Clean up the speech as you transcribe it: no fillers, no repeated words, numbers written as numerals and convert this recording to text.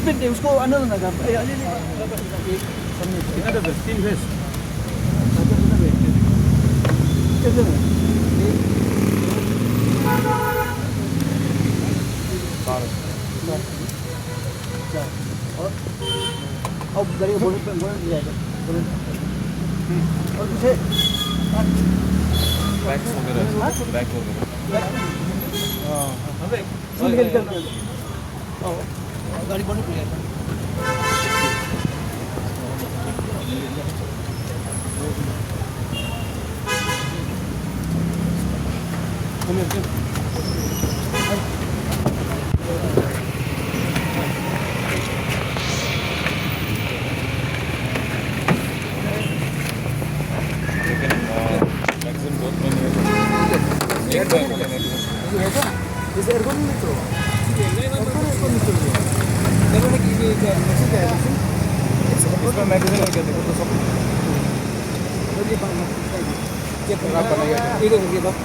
इतने उसको अंदर ना कर कितना दे 3 भेज कितने और अब गाड़ी बोल जाएगा और पीछे बैक वगैरह हाँ निकल गाड़ी बंद कर दिया Is aircon metro? Aircon metro. देखो ना कि ये क्या मैसेज है इसमें मैगजीन है क्या देखो तो सब ये बात ये प्रोग्राम बनाएगा ये देखो ये बात